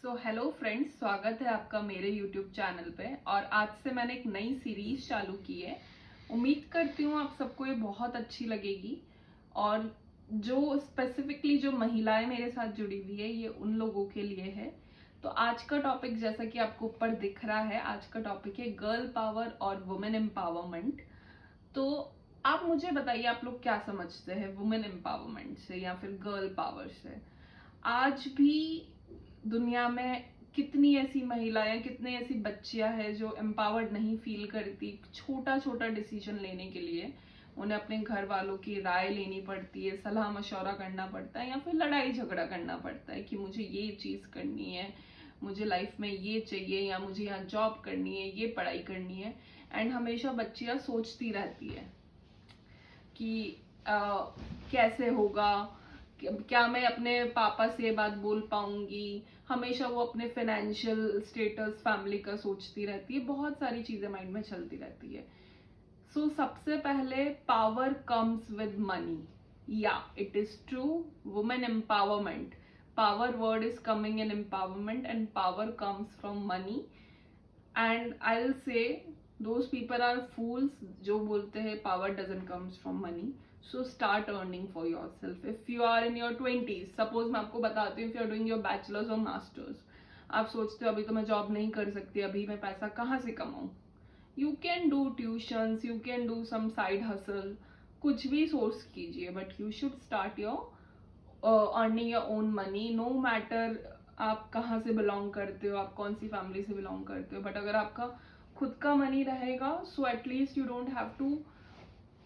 So hello friends, स्वागत है आपका मेरे यूट्यूब चैनल पे। और आज से मैंने एक नई सीरीज चालू की है। उम्मीद करती हूँ आप सबको ये बहुत अच्छी लगेगी। और जो स्पेसिफिकली जो महिलाएं मेरे साथ जुड़ी हुई है, ये उन लोगों के लिए है। तो आज का टॉपिक, जैसा कि आपको ऊपर दिख रहा है, आज का टॉपिक है गर्ल पावर और वुमेन एम्पावरमेंट। तो आप मुझे बताइए, आप लोग क्या समझते हैं वुमेन एम्पावरमेंट से या फिर गर्ल पावर से? आज भी दुनिया में कितनी ऐसी महिलाएं, कितने ऐसी बच्चियां हैं जो एम्पावर्ड नहीं फील करती। छोटा छोटा डिसीजन लेने के लिए उन्हें अपने घर वालों की राय लेनी पड़ती है, सलाह मशवरा करना पड़ता है, या फिर लड़ाई झगड़ा करना पड़ता है कि मुझे ये चीज करनी है, मुझे लाइफ में ये चाहिए, या मुझे यहाँ जॉब करनी है, ये पढ़ाई करनी है। एंड हमेशा बच्चियां सोचती रहती है कि कैसे होगा, क्या मैं अपने पापा से बात बोल पाऊंगी। हमेशा वो अपने फाइनेंशियल स्टेटस, फैमिली का सोचती रहती है, बहुत सारी चीजें माइंड में चलती रहती है। सो सबसे पहले, पावर कम्स विद मनी। या it is true, women empowerment, power word is coming in empowerment and power comes from money. And I will say those people are fools जो बोलते हैं power doesn't comes from money. So start earning for yourself. If you are in your 20s, suppose मैं आपको बताती हूँ, if you are doing your bachelors और masters, आप सोचते हो अभी तो मैं जॉब नहीं कर सकती, अभी मैं पैसा कहाँ से कमाऊं। You can do tuitions, you can do some side hustle, कुछ भी सोर्स कीजिए, but you should start your earning your own money. No matter आप कहाँ से बिलोंग करते हो, आप कौन सी फैमिली से बिलोंग करते हो, बट अगर आपका खुद का मनी रहेगा, so at least you don't have to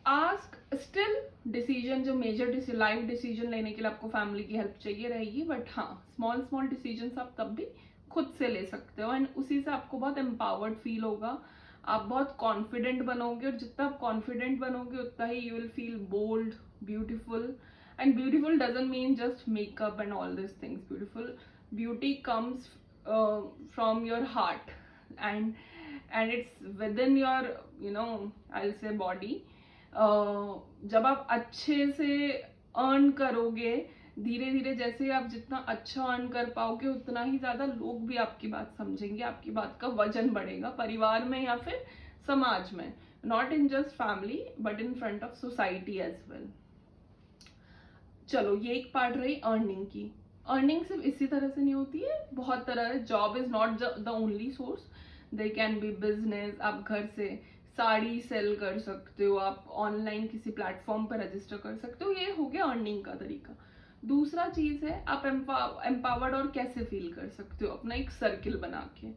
ask. Still decision, जो मेजर लाइफ डिसीजन लेने के लिए आपको फैमिली की हेल्प चाहिए रहेगी, बट हाँ, स्मॉल स्मॉल डिसीजन आप तब भी खुद से ले सकते हो। एंड उसी से आपको बहुत एम्पावर्ड फील होगा, आप बहुत कॉन्फिडेंट बनोगे, और जितना आप कॉन्फिडेंट बनोगे उतना ही you will feel bold, beautiful. And beautiful doesn't mean just makeup and all this things. Beautiful, beauty comes from your heart, and it's within your, I'll say body. जब आप अच्छे से अर्न करोगे, धीरे धीरे जैसे आप जितना अच्छा अर्न कर पाओगे, उतना ही ज्यादा लोग भी आपकी बात समझेंगे, आपकी बात का वजन बढ़ेगा परिवार में या फिर समाज में। Not in just family but in front of society as well. चलो, ये एक पार्ट रही अर्निंग की। अर्निंग सिर्फ इसी तरह से नहीं होती है, बहुत तरह है। Job is not the only source, they can be business. आप घर से साड़ी सेल कर सकते हो, आप ऑनलाइन किसी प्लेटफॉर्म पर रजिस्टर कर सकते हो, ये हो गया अर्निंग का तरीका। दूसरा चीज है, आप एम्पावर्ड और कैसे फील कर सकते हो, अपना एक सर्किल बना के।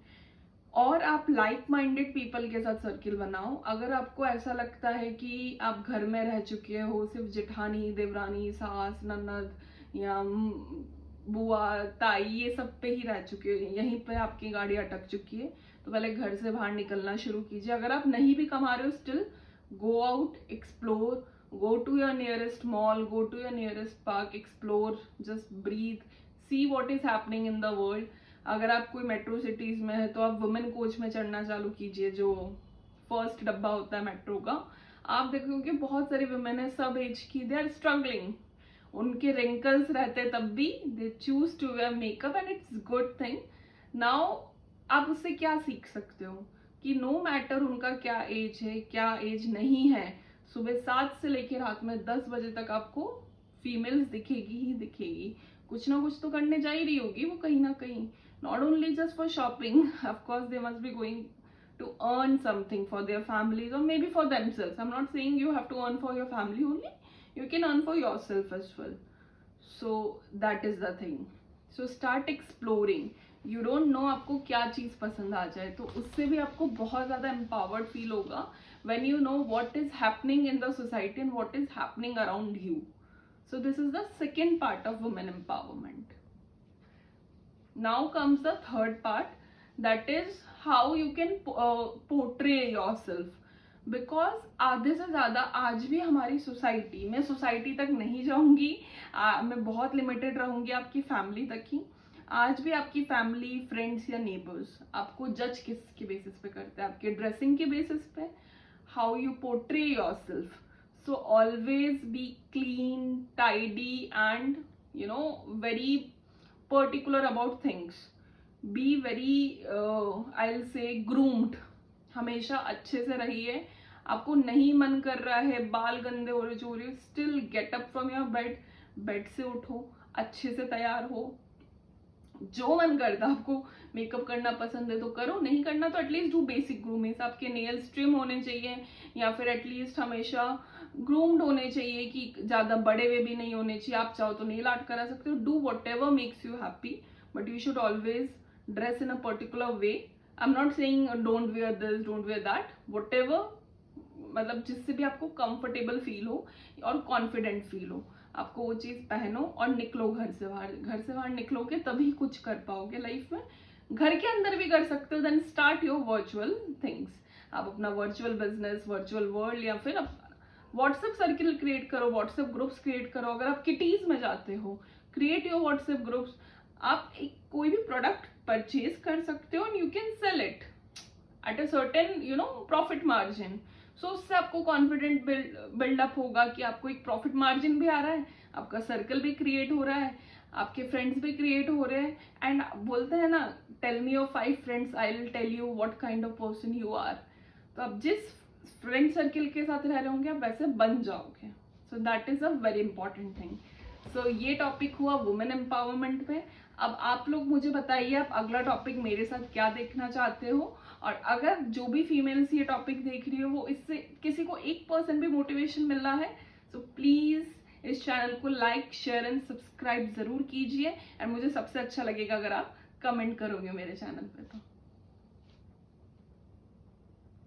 और आप लाइक माइंडेड पीपल के साथ सर्किल बनाओ। अगर आपको ऐसा लगता है कि आप घर में रह चुके हो, सिर्फ जेठानी, देवरानी, सास, ननद या बुआ, ताई, ये सब पे ही रह चुके हो, यहीं पे आपकी गाड़ी अटक चुकी है, तो पहले घर से बाहर निकलना शुरू कीजिए। अगर आप नहीं भी कमा रहे हो, still go out, explore, go to your nearest mall, go to your nearest park, explore, just breathe, see what is happening in the world. अगर आप कोई मेट्रो सिटीज में है तो आप वुमेन कोच में चढ़ना चालू कीजिए, जो फर्स्ट डब्बा होता है मेट्रो का। आप देखोगे बहुत सारी वुमेन है, सब एज की, दे आर स्ट्रगलिंग, उनके रिंकल्स रहते तब भी they choose to wear makeup, and it's good thing. Now आप उससे क्या सीख सकते हो कि नो मैटर उनका क्या एज है, क्या एज नहीं है, सुबह 7 से लेकर रात में 10 बजे तक आपको फीमेल्स दिखेगी ही दिखेगी। कुछ ना कुछ तो करने जा ही रही होगी वो, कहीं ना कहीं। Not only just for shopping, of course they must be going to earn something for their families or maybe for themselves. I'm not saying you have to earn for your family only, you can earn for yourself as well. So that is the thing. So start exploring. You don't know आपको क्या चीज पसंद आ जाए, तो उससे भी आपको बहुत ज्यादा empowered feel होगा when you know what is happening in the society and what is happening around you. So this is the second part of women empowerment. Now comes the third part, that is how you can portray yourself. Because आधे से ज्यादा आज भी हमारी society, मैं society तक नहीं जाऊंगी, मैं बहुत लिमिटेड रहूंगी आपकी फैमिली तक ही। आज भी आपकी फैमिली, फ्रेंड्स या नेबर्स आपको जज किसके बेसिस पे करते हैं? आपके ड्रेसिंग के बेसिस पे, how you portray your self. So always be clean, tidy and very particular about things. Be very I will से ग्रूम्ड, हमेशा अच्छे से रहिए। आपको नहीं मन कर रहा है, बाल गंदे हो रहे, still get up from your bed, bed से उठो, अच्छे से तैयार हो। जो मन करता आपको मेकअप करना पसंद है तो करो, नहीं करना तो एटलीस्ट डू बेसिक ग्रूमिंग। आपके नेल्स ट्रिम होने चाहिए, या फिर एटलीस्ट हमेशा ग्रूम्ड होने चाहिए, कि ज्यादा बड़े हुए भी नहीं होने चाहिए। आप चाहो तो नेल आर्ट करा सकते हो, do what ever makes you happy, but you should always dress in a particular way. I am not saying don't wear this, don't wear that, what ever, मतलब जिससे भी आपको कंफर्टेबल फील हो और confident feel हो, आपको वो चीज पहनो और निकलो घर से बाहर। घर से बाहर निकलोगे तभी कुछ कर पाओगे लाइफ में। घर के अंदर भी कर सकते हो, then start your virtual things. आप अपना वर्चुअल बिजनेस, वर्चुअल वर्ल्ड, या फिर व्हाट्सएप सर्किल क्रिएट करो, व्हाट्सएप ग्रुप्स क्रिएट करो। अगर आप किटीज में जाते हो, क्रिएट योर व्हाट्सएप ग्रुप्स। आप एक कोई भी प्रोडक्ट परचेज कर सकते हो and you can sell it at a certain profit margin. So उससे आपको कॉन्फिडेंट बिल्डअप होगा कि आपको एक प्रॉफिट मार्जिन भी आ रहा है, आपका सर्कल भी क्रिएट हो रहा है, आपके फ्रेंड्स भी क्रिएट हो रहे हैं। एंड बोलते हैं ना, tell me your 5 friends, I will tell you what kind of person you are. तो आप जिस फ्रेंड सर्किल के साथ रह रहे होंगे, आप वैसे बन जाओगे। So that is a very important thing. So ये टॉपिक हुआ वुमेन एम्पावरमेंट पे। अब आप लोग मुझे बताइए, आप अगला टॉपिक मेरे साथ क्या देखना चाहते हो। और अगर जो भी फीमेल्स ये टॉपिक देख रही हो, वो इससे किसी को 1% भी मोटिवेशन मिल रहा है, तो प्लीज इस चैनल को लाइक, शेयर एंड सब्सक्राइब जरूर कीजिए। एंड मुझे सबसे अच्छा लगेगा अगर आप कमेंट करोगे मेरे चैनल पे। तो